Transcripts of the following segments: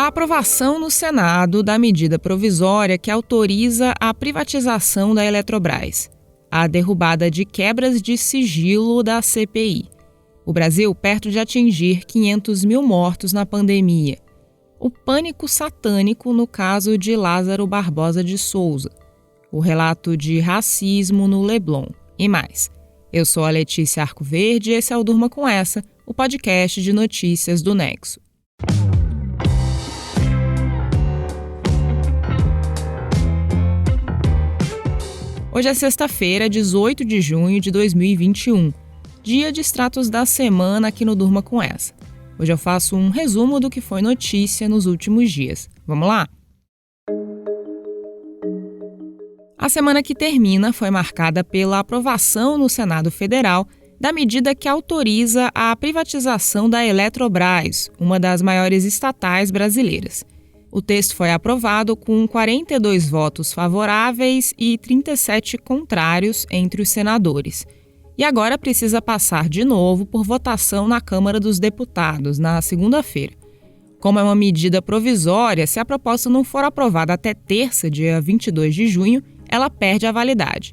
A aprovação no Senado da medida provisória que autoriza a privatização da Eletrobras, a derrubada de quebras de sigilo da CPI. O Brasil perto de atingir 500 mil mortos na pandemia. O pânico satânico no caso de Lázaro Barbosa de Souza. O relato de racismo no Leblon e mais. Eu sou a Letícia Arcoverde e esse é o Durma Com Essa, o podcast de notícias do Nexo. Hoje é sexta-feira, 18 de junho de 2021, dia de extratos da semana aqui no Durma Com Essa. Hoje eu faço um resumo do que foi notícia nos últimos dias. Vamos lá? A semana que termina foi marcada pela aprovação no Senado Federal da medida que autoriza a privatização da Eletrobras, uma das maiores estatais brasileiras. O texto foi aprovado com 42 votos favoráveis e 37 contrários entre os senadores. E agora precisa passar de novo por votação na Câmara dos Deputados, na segunda-feira. Como é uma medida provisória, se a proposta não for aprovada até terça, dia 22 de junho, ela perde a validade.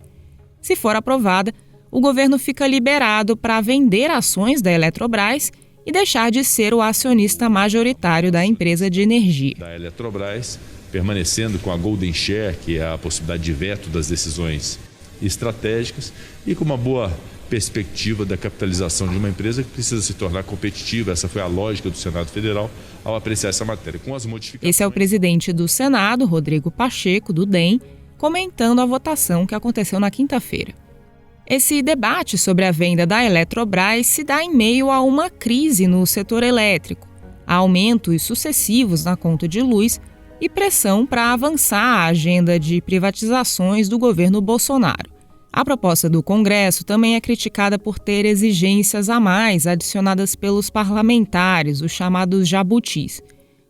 Se for aprovada, o governo fica liberado para vender ações da Eletrobras e deixar de ser o acionista majoritário da empresa de energia. Da Eletrobras, permanecendo com a Golden Share, que é a possibilidade de veto das decisões estratégicas, e com uma boa perspectiva da capitalização de uma empresa que precisa se tornar competitiva. Essa foi a lógica do Senado Federal ao apreciar essa matéria. Com as modificações... Esse é o presidente do Senado, Rodrigo Pacheco, do DEM, comentando a votação que aconteceu na quinta-feira. Esse debate sobre a venda da Eletrobras se dá em meio a uma crise no setor elétrico, a aumentos sucessivos na conta de luz e pressão para avançar a agenda de privatizações do governo Bolsonaro. A proposta do Congresso também é criticada por ter exigências a mais adicionadas pelos parlamentares, os chamados jabutis.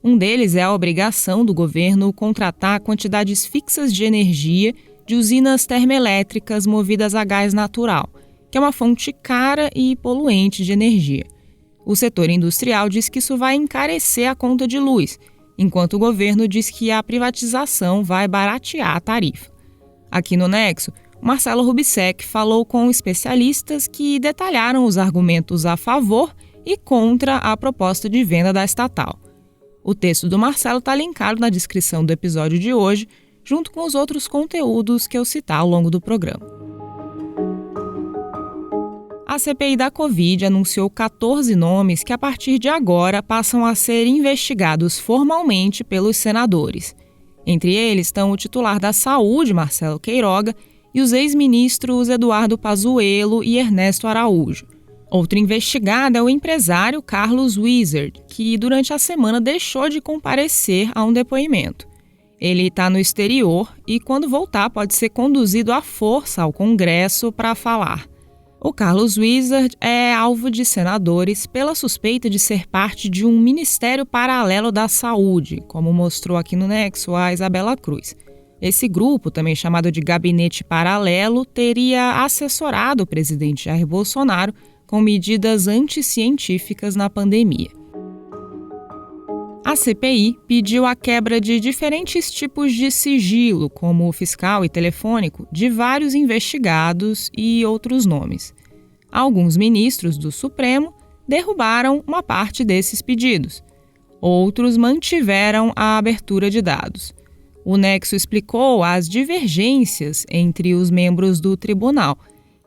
Um deles é a obrigação do governo contratar quantidades fixas de energia de usinas termoelétricas movidas a gás natural, que é uma fonte cara e poluente de energia. O setor industrial diz que isso vai encarecer a conta de luz, enquanto o governo diz que a privatização vai baratear a tarifa. Aqui no Nexo, Marcelo Rubissec falou com especialistas que detalharam os argumentos a favor e contra a proposta de venda da estatal. O texto do Marcelo está linkado na descrição do episódio de hoje, junto com os outros conteúdos que eu citar ao longo do programa. A CPI da Covid anunciou 14 nomes que, a partir de agora, passam a ser investigados formalmente pelos senadores. Entre eles estão o titular da Saúde, Marcelo Queiroga, e os ex-ministros Eduardo Pazuello e Ernesto Araújo. Outro investigado é o empresário Carlos Wizard, que durante a semana deixou de comparecer a um depoimento. Ele está no exterior e, quando voltar, pode ser conduzido à força ao Congresso para falar. O Carlos Wizard é alvo de senadores pela suspeita de ser parte de um ministério paralelo da saúde, como mostrou aqui no Nexo a Isabela Cruz. Esse grupo, também chamado de Gabinete Paralelo, teria assessorado o presidente Jair Bolsonaro com medidas anticientíficas na pandemia. A CPI pediu a quebra de diferentes tipos de sigilo, como fiscal e telefônico, de vários investigados e outros nomes. Alguns ministros do Supremo derrubaram uma parte desses pedidos. Outros mantiveram a abertura de dados. O Nexo explicou as divergências entre os membros do tribunal,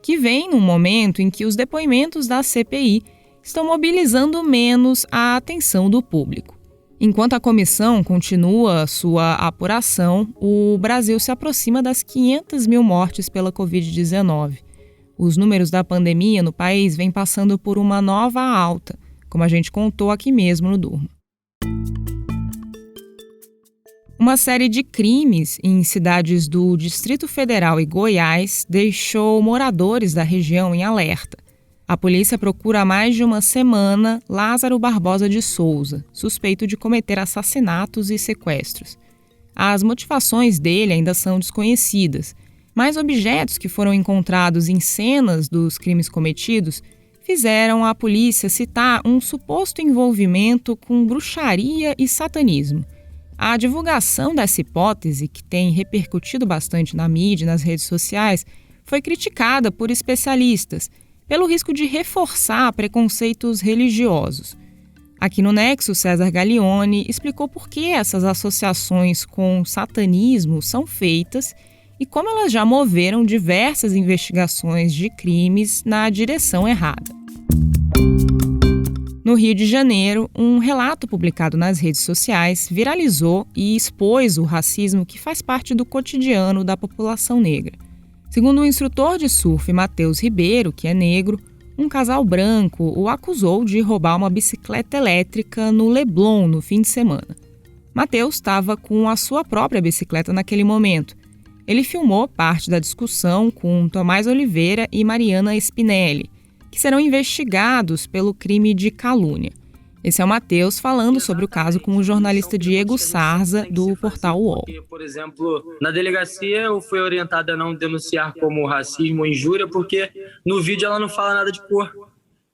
que vem num momento em que os depoimentos da CPI estão mobilizando menos a atenção do público. Enquanto a comissão continua sua apuração, o Brasil se aproxima das 500 mil mortes pela Covid-19. Os números da pandemia no país vêm passando por uma nova alta, como a gente contou aqui mesmo no Durma. Uma série de crimes em cidades do Distrito Federal e Goiás deixou moradores da região em alerta. A polícia procura há mais de uma semana Lázaro Barbosa de Souza, suspeito de cometer assassinatos e sequestros. As motivações dele ainda são desconhecidas, mas objetos que foram encontrados em cenas dos crimes cometidos fizeram a polícia citar um suposto envolvimento com bruxaria e satanismo. A divulgação dessa hipótese, que tem repercutido bastante na mídia e nas redes sociais, foi criticada por especialistas pelo risco de reforçar preconceitos religiosos. Aqui no Nexo, César Gaglione explicou por que essas associações com satanismo são feitas e como elas já moveram diversas investigações de crimes na direção errada. No Rio de Janeiro, um relato publicado nas redes sociais viralizou e expôs o racismo que faz parte do cotidiano da população negra. Segundo o instrutor de surf Matheus Ribeiro, que é negro, um casal branco o acusou de roubar uma bicicleta elétrica no Leblon no fim de semana. Matheus estava com a sua própria bicicleta naquele momento. Ele filmou parte da discussão com Tomás Oliveira e Mariana Spinelli, que serão investigados pelo crime de calúnia. Esse é o Matheus falando sobre o caso com o jornalista Diego Sarza, do portal UOL. Por exemplo, na delegacia eu fui orientada a não denunciar como racismo ou injúria, porque no vídeo ela não fala nada de cor.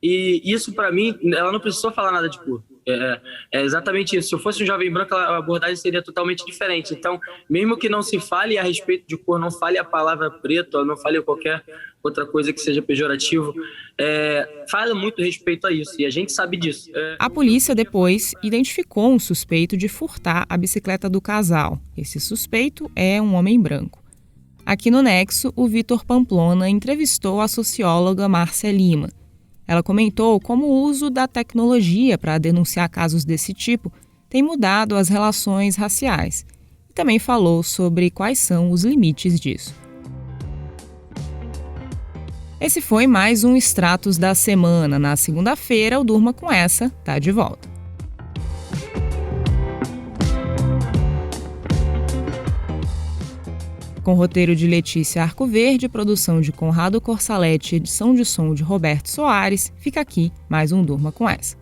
E isso, para mim, ela não precisou falar nada de cor. É exatamente isso. Se eu fosse um jovem branco, a abordagem seria totalmente diferente. Então, mesmo que não se fale a respeito de cor, não fale a palavra preto, não fale qualquer outra coisa que seja pejorativo, fala muito respeito a isso, e a gente sabe disso. A polícia depois identificou um suspeito de furtar a bicicleta do casal. Esse suspeito é um homem branco. Aqui no Nexo, o Vitor Pamplona entrevistou a socióloga Márcia Lima. Ela comentou como o uso da tecnologia para denunciar casos desse tipo tem mudado as relações raciais. E também falou sobre quais são os limites disso. Esse foi mais um Extratos da Semana. Na segunda-feira, o Durma Com Essa tá de volta. Com roteiro de Letícia Arcoverde, produção de Conrado Corsaletti e edição de som de Roberto Soares, fica aqui mais um Durma Com Essa.